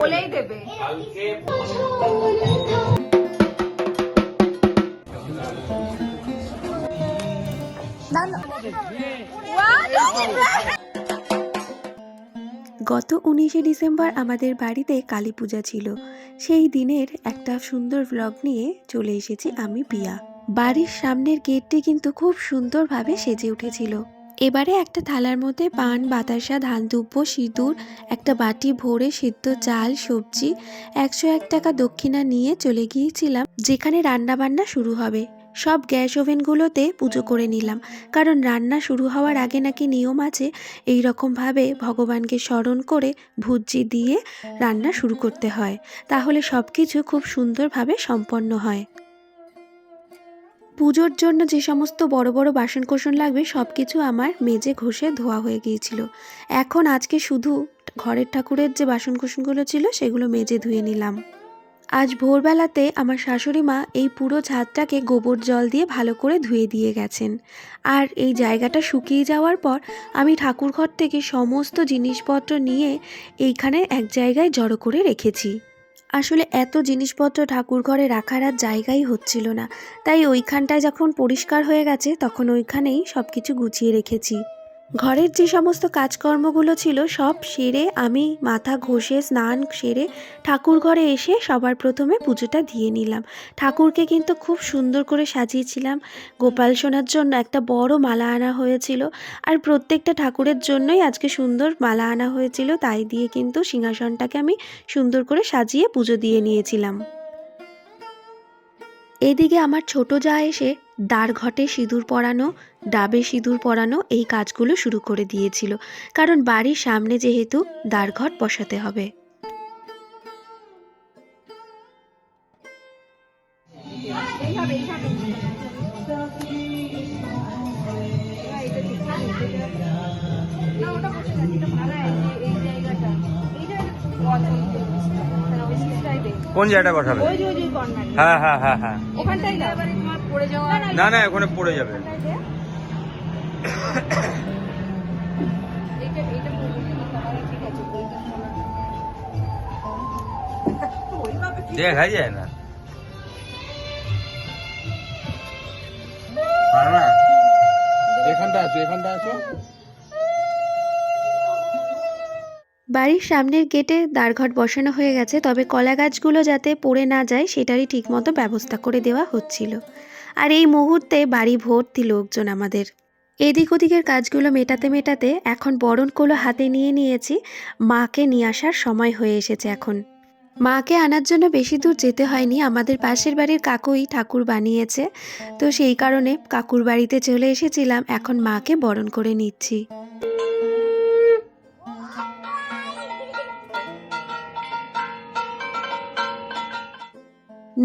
বলেই দেবে। গত 19শে ডিসেম্বর আমাদের বাড়িতে কালী পূজা ছিল। সেই দিনের একটা সুন্দর ব্লগ নিয়ে চলে এসেছি আমি পিয়া। বাড়ির সামনের গেটটি কিন্তু খুব সুন্দরভাবে সেজে উঠেছিল। এবারে একটা থালার মধ্যে পান, বাতাসা, ধান দুব্য, সিঁদুর, একটা বাটি ভরে সিদ্ধ চাল, সবজি, 101 টাকা দক্ষিণা নিয়ে চলে গিয়েছিলাম যেখানে রান্না বান্না শুরু হবে। সব গ্যাস ওভেনগুলোতে পুজো করে নিলাম, কারণ রান্না শুরু হওয়ার আগে নাকি নিয়ম আছে এই রকমভাবে ভগবানকে স্মরণ করে ভুজি দিয়ে রান্না শুরু করতে হয়, তাহলে সব কিছু খুব সুন্দরভাবে সম্পন্ন হয়। পুজোর জন্য যে সমস্ত বড় বড় বাসনকোসন লাগবে সব কিছু আমার মেজে ঘষে ধোয়া হয়ে গিয়েছিল। এখন আজকে শুধু ঘরের ঠাকুরের যে বাসনকোসনগুলো ছিল সেগুলো মেজে ধুয়ে নিলাম। আজ ভোরবেলাতে আমার শাশুড়ি মা এই পুরো ছাদটাকে গোবর জল দিয়ে ভালো করে ধুয়ে দিয়ে গেছেন। আর এই জায়গাটা শুকিয়ে যাওয়ার পর আমি ঠাকুরঘর থেকে সমস্ত জিনিসপত্র নিয়ে এইখানে এক জায়গায় জড়ো করে রেখেছি। আসলে এত জিনিসপত্র ঠাকুরঘরে রাখার আর জায়গাই হচ্ছিল না, তাই ওইখানটায় যখন পরিষ্কার হয়ে গেছে তখন ওইখানেই সব কিছু গুছিয়ে রেখেছি। ঘরের যে সমস্ত কাজকর্মগুলো ছিল সব সেরে আমি মাথা ঘষে স্নান সেরে ঠাকুর ঘরে এসে সবার প্রথমে পুজোটা দিয়ে নিলাম। ঠাকুরকে কিন্তু খুব সুন্দর করে সাজিয়েছিলাম। গোপাল সোনার জন্য একটা বড় মালা আনা হয়েছিল, আর প্রত্যেকটা ঠাকুরের জন্যই আজকে সুন্দর মালা আনা হয়েছিল, তাই দিয়ে কিন্তু সিংহাসনটাকে আমি সুন্দর করে সাজিয়ে পুজো দিয়ে নিয়েছিলাম। এদিকে আমার ছোট জা এসে দ্বারঘটে সিঁদুর পরানো, ডাবে সিঁদুর পরানো এই কাজগুলো শুরু করে দিয়েছিল, কারণ বাড়ির সামনে যেহেতু দ্বারঘট বসাতে হবে। কোন জায়গাটা বসাবে? হ্যাঁ হ্যাঁ হ্যাঁ হ্যাঁ, ওখানটাই না, পড়ে যাওয়া না না ওখানে পড়ে যাবে। দেখা যায় না। এখানটা আছো। বাড়ির সামনের গেটে দ্বারঘট বসানো হয়ে গেছে, তবে কলা গাছগুলো যাতে পড়ে না যায় সেটারই ঠিকমতো ব্যবস্থা করে দেওয়া হচ্ছিল। আর এই মুহূর্তে বাড়ি ভর্তি লোকজন আমাদের। এদিক ওদিকের কাজগুলো মেটাতে মেটাতে এখন বরণকোলো হাতে নিয়ে নিয়েছি। মাকে নিয়ে আসার সময় হয়ে এসেছে এখন। মাকে আনার জন্য বেশি দূর যেতে হয়নি, আমাদের পাশের বাড়ির কাকুই ঠাকুর বানিয়েছে, তো সেই কারণে কাকুর বাড়িতে চলে এসেছিলাম। এখন মাকে বরণ করে নিচ্ছি।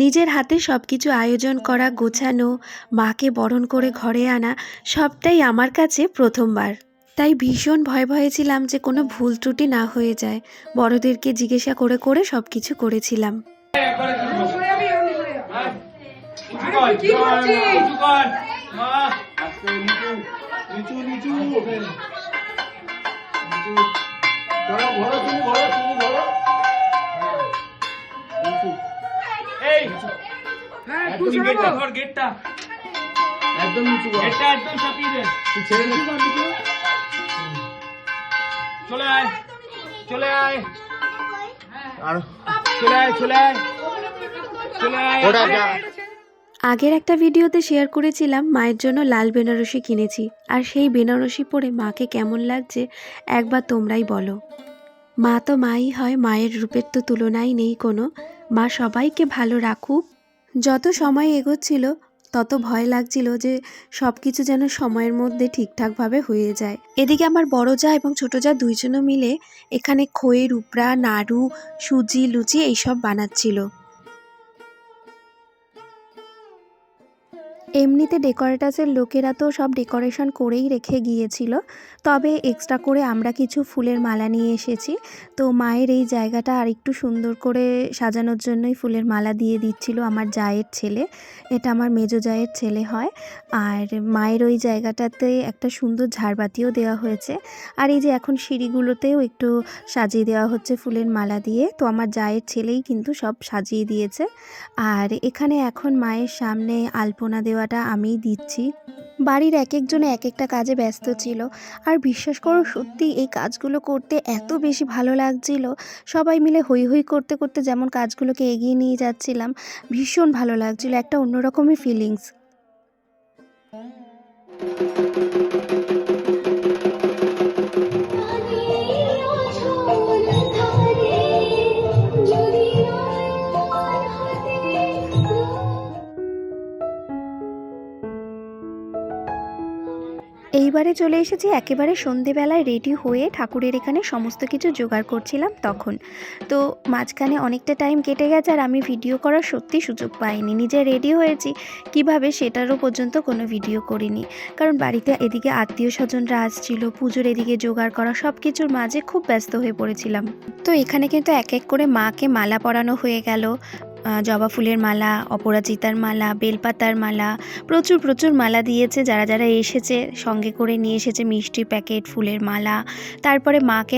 নিজের হাতে সব কিছু আয়োজন করা, গোছানো, মাকে বরণ করে ঘরে আনা সবটাই আমার কাছে প্রথমবার, তাই ভীষণ ভয়ে ভয়ে ছিলাম যে কোনো ভুল ত্রুটি না হয়ে যায়। বড়দেরকে জিজ্ঞাসা করে করে সব কিছু করেছিলাম। গেটটা একদম নিচু, গেটটা একদম চাপিয়ে দে। চলে আয় চলে আয় আর চলে আয় চলে আয় চলে আয়। আগের একটা ভিডিওতে শেয়ার করেছিলাম মায়ের জন্য লাল বেনারসি কিনেছি, আর সেই বেনারসি পরে মাকে কেমন লাগছে একবার তোমরাই বলো। মা তো মাই হয়, মায়ের রূপের তো তুলনাই নেই কোনো। মা সবাইকে ভালো রাখুক। যত সময় এগোচ্ছিল তত ভয় লাগছিল যে সব কিছু যেন সময়ের মধ্যে ঠিকঠাকভাবে হয়ে যায়। এদিকে আমার বড় জা এবং ছোট জা দুইজনও মিলে এখানে খইয়ের উপরা, নাড়ু, সুজি, লুচি এইসব বানাচ্ছিল। এমনিতে ডেকোরেটার্সের লোকেরা তো সব ডেকোরেশন করেই রেখে গিয়েছিল, তবে এক্সট্রা করে আমরা কিছু ফুলের মালা নিয়ে এসেছি। তো মায়ের এই জায়গাটা আর একটু সুন্দর করে সাজানোর জন্যই ফুলের মালা দিয়ে দিচ্ছিল আমার জায়ের ছেলে। এটা আমার মেজো জায়ের ছেলে হয়। আর মায়ের ওই জায়গাটাতে একটা সুন্দর ঝাড়বাতিও দেওয়া হয়েছে। আর এই যে এখন সিঁড়িগুলোতেও একটু সাজিয়ে দেওয়া হচ্ছে ফুলের মালা দিয়ে। তো আমার জায়ের ছেলেই কিন্তু সব সাজিয়ে দিয়েছে। আর এখানে এখন মায়ের সামনে আলপনা দেওয়াটা আমিই দিচ্ছি। বাড়ির এক একজনে এক একটা কাজে ব্যস্ত ছিল, আর বিশ্বাস করো সত্যি এই কাজগুলো করতে এত বেশি ভালো লাগছিল। সবাই মিলে হৈ হৈ করতে করতে যেমন কাজগুলোকে এগিয়ে নিয়ে যাচ্ছিলাম, ভীষণ ভালো লাগছিল, একটা অন্যরকমই ফিলিংস। এইবারে চলে এসেছি একেবারে সন্ধেবেলায় রেডি হয়ে ঠাকুরের এখানে সমস্ত কিছু জোগাড় করছিলাম তখন। তো মাঝখানে অনেকটা টাইম কেটে গেছে আর আমি ভিডিও করার সত্যি সুযোগ পাইনি। নিজে রেডি হয়েছি কিভাবে সেটারও পর্যন্ত কোনো ভিডিও করিনি, কারণ বাড়িতে এদিকে আত্মীয় স্বজনরা আসছিল, পুজোর এদিকে জোগাড় করা, সব কিছুর মাঝে খুব ব্যস্ত হয়ে পড়েছিলাম। তো এখানে কিন্তু এক এক করে মাকে মালা পরানো হয়ে গেল। জবা ফুলের মালা, অপরাজিতার মালা, বেলপাতার মালা, প্রচুর প্রচুর মালা দিয়েছে। যারা যারা এসেছে সঙ্গে করে নিয়ে এসেছে মিষ্টির প্যাকেট, ফুলের মালা। তারপরে মাকে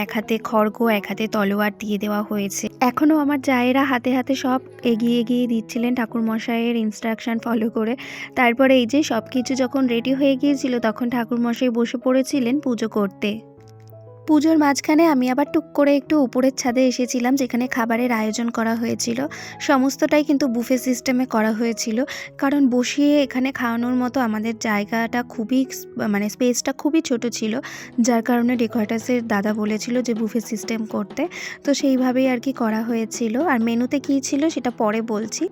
এক হাতে খড়গ, এক হাতে তলোয়ার দিয়ে দেওয়া হয়েছে। এখনও আমার জায়েরা হাতে হাতে সব এগিয়ে এগিয়ে দিচ্ছিলেন ঠাকুরমশাইয়ের ইনস্ট্রাকশন ফলো করে। তারপরে এই যে সব কিছু যখন রেডি হয়ে গিয়েছিল তখন ঠাকুরমশাই বসে পড়েছিলেন পুজো করতে। পুজোর মাঝখানে আমি আবার টুক করে একটু উপরের ছাদে এসেছিলাম, যেখানে খাবারের আয়োজন করা হয়েছিল। সমস্তটাই কিন্তু বুফে সিস্টেমে করা হয়েছিল, কারণ বসিয়ে এখানে খাওয়ানোর মতো আমাদের জায়গাটা খুবই স্পেসটা খুবই ছোট ছিল, যার কারণে ডেকোরেটার্সের দাদা বলেছিল যে বুফে সিস্টেম করতে। তো সেইভাবেই আর কি করা হয়েছিল। আর মেনুতে কী ছিল সেটা পরে বলছি।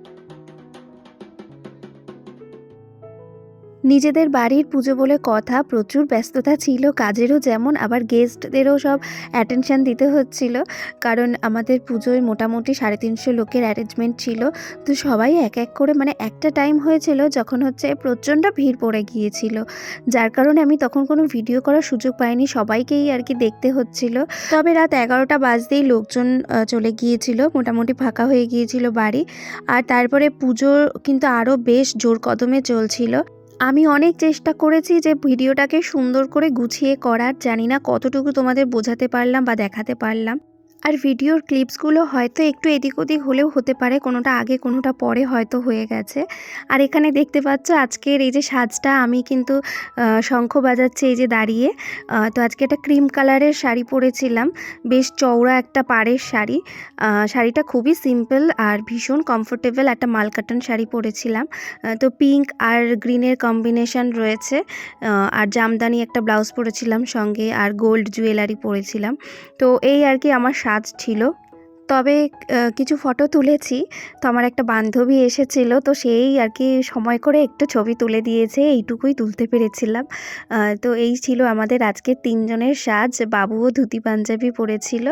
নিজেদের বাড়ির পুজো বলে কথা, প্রচুর ব্যস্ততা ছিল কাজেরও যেমন, আবার গেস্টদেরও সব অ্যাটেনশান দিতে হচ্ছিল, কারণ আমাদের পুজোয় মোটামুটি 350 লোকের অ্যারেঞ্জমেন্ট ছিল। তো সবাই এক এক করে একটা টাইম হয়েছিল যখন প্রচণ্ড ভিড় পড়ে গিয়েছিল, যার কারণে আমি তখন কোনো ভিডিও করার সুযোগ পাইনি, সবাইকেই আর কি দেখতে হচ্ছিল। তবে রাত 11টা বাজতেই লোকজন চলে গিয়েছিল, মোটামুটি ফাঁকা হয়ে গিয়েছিল বাড়ি। আর তারপরে পুজো কিন্তু আরও বেশ জোর কদমে চলছিল। আমি অনেক চেষ্টা করেছি যে ভিডিওটাকে সুন্দর করে গুছিয়ে করার, জানি না কতটুকু তোমাদের বোঝাতে পারলাম বা দেখাতে পারলাম। আর ভিডিওর ক্লিপসগুলো হয়তো একটু এদিক ওদিক হলেও হতে পারে, কোনোটা আগে কোনোটা পরে হয়তো হয়ে গেছে। আর এখানে দেখতে পাচ্ছ আজকের এই যে সাজটা, আমি কিন্তু শঙ্খ বাজাচ্ছি এই যে দাঁড়িয়ে। তো আজকে একটা ক্রিম কালারের শাড়ি পরেছিলাম, বেশ চওড়া একটা পাড়ের শাড়ি। শাড়িটা খুবই সিম্পল আর ভীষণ কমফোর্টেবল, একটা মাল কাটন শাড়ি পরেছিলাম। তো পিঙ্ক আর গ্রিনের কম্বিনেশন রয়েছে। আর জামদানি একটা ব্লাউজ পরেছিলাম সঙ্গে, আর গোল্ড জুয়েলারি পরেছিলাম। তো এই আর কি আমার সাজ ছিল। তবে কিছু ফটো তুলেছি। তো আমার একটা বান্ধবী এসেছিল, তো সেই আর কি সময় করে একটু ছবি তুলে দিয়েছে, এইটুকুই তুলতে পেরেছিলাম। তো এই ছিল আমাদের আজকে 3 জনের সাজ। বাবুও ধুতি পাঞ্জাবি পরেছিল।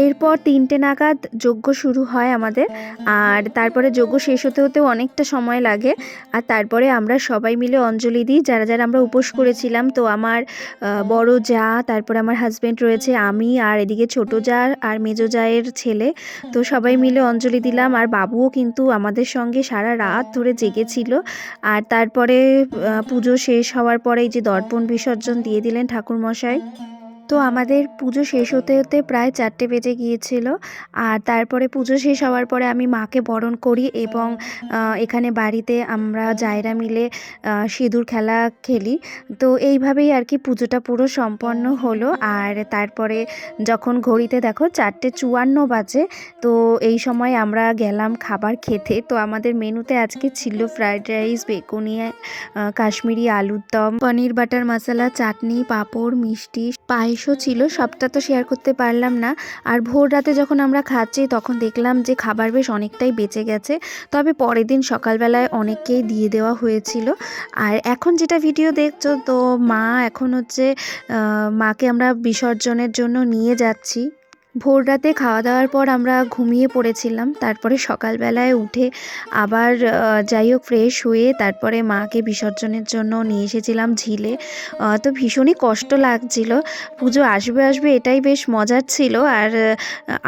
এরপর 3টে নাগাদ যজ্ঞ শুরু হয় আমাদের, আর তারপরে যজ্ঞ শেষ হতে হতেও অনেকটা সময় লাগে। আর তারপরে আমরা সবাই মিলে অঞ্জলি দিই, যারা যারা আমরা উপোস করেছিলাম। তো আমার বড় জা, তারপরে আমার হাজব্যান্ড রয়েছে, আমি, আর এদিকে ছোট জা আর মেজো জায়ের ছেলে। তো সবাই মিলে অঞ্জলি দিলাম। আর বাবুও কিন্তু আমাদের সঙ্গে সারা রাত ধরে জেগেছিল। আর তারপরে পুজো শেষ হওয়ার পরে এই যে দর্পণ বিসর্জন দিয়ে দিলেন ঠাকুরমশাই। তো আমাদের পুজো শেষ হতে হতে প্রায় 4টে বেজে গিয়েছিল। আর তারপরে পুজো শেষ হওয়ার পরে আমি মাকে বরণ করি, এবং এখানে বাড়িতে আমরা জায়েরা মিলে সিঁদুর খেলা খেলি। তো এইভাবেই আর কি পুজোটা পুরো সম্পন্ন হলো। আর তারপরে যখন ঘড়িতে দেখো 4:54 বাজে, তো এই সময় আমরা গেলাম খাবার খেতে। তো আমাদের মেনুতে আজকে ছিল ফ্রাইড রাইস, বেগুনি, কাশ্মীরি আলুর দম, পনির বাটার মশলা, চাটনি, পাঁপড়, মিষ্টি, পায়েস পায়েসও ছিল, সবটা তো শেয়ার করতে পারলাম না। আর ভোর রাতে যখন আমরা খাচ্ছি তখন দেখলাম যে খাবার বেশ অনেকটাই বেঁচে গেছে, তবে পরের দিন সকালবেলায় অনেককেই দিয়ে দেওয়া হয়েছিল। আর এখন যেটা ভিডিও দেখছো, তো মা এখন হচ্ছে মাকে আমরা বিসর্জনের জন্য নিয়ে যাচ্ছি। ভোর রাতে খাওয়া দাওয়ার পর আমরা ঘুমিয়ে পড়েছিলাম, তারপরে সকালবেলায় উঠে আবার যাই হোক ফ্রেশ হয়ে তারপরে মাকে বিসর্জনের জন্য নিয়ে এসেছিলাম ঝিলে। তো ভীষণই কষ্ট লাগছিল, পুজো আসবে আসবে এটাই বেশ মজার ছিল। আর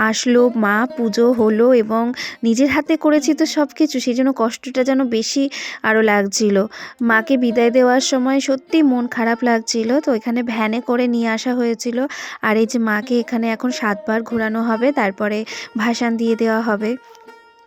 আসলো, মা পুজো হলো এবং নিজের হাতে করেছি তো সব কিছু, সেই জন্য কষ্টটা যেন বেশি আরও লাগছিল। মাকে বিদায় দেওয়ার সময় সত্যি মন খারাপ লাগছিল। তো এখানে ভ্যানে করে নিয়ে আসা হয়েছিল। আর এই যে মাকে এখানে এখন 7 বার ঘোরানো হবে, তারপরে ভাসান দিয়ে দেওয়া হবে।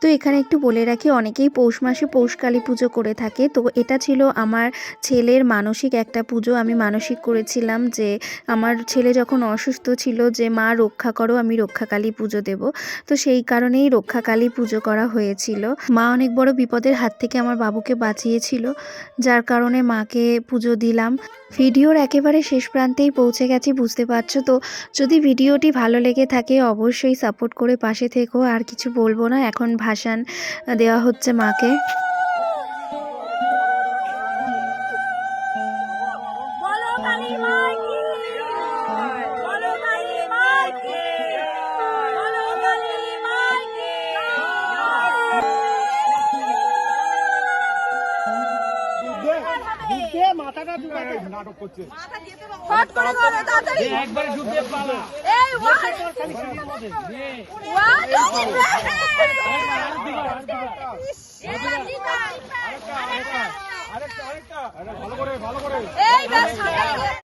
তো এখানে একটু বলে রাখি, অনেকেই পৌষ মাসে পৌষকালী পুজো করে থাকে। তো এটা ছিল আমার ছেলের মানসিক একটা পুজো। আমি মানসিক করেছিলাম যে আমার ছেলে যখন অসুস্থ ছিল যে মা রক্ষা করো, আমি রক্ষাকালী পুজো দেব। তো সেই কারণেই রক্ষাকালী পুজো করা হয়েছিল। মা অনেক বড় বিপদের হাত থেকে আমার বাবুকে বাঁচিয়েছিল, যার কারণে মাকে পুজো দিলাম। ভিডিওর একেবারে শেষ প্রান্তেই পৌঁছে গেছি, বুঝতে পারছো। তো যদি ভিডিওটি ভালো লেগে থাকে অবশ্যই সাপোর্ট করে পাশে থেকো। আর কিছু বলবো না, এখন ভাসান দেওয়া হচ্ছে মাকে। মাথাটা নাটক করছে। একবারে ঢুকে পালা। ভালো করে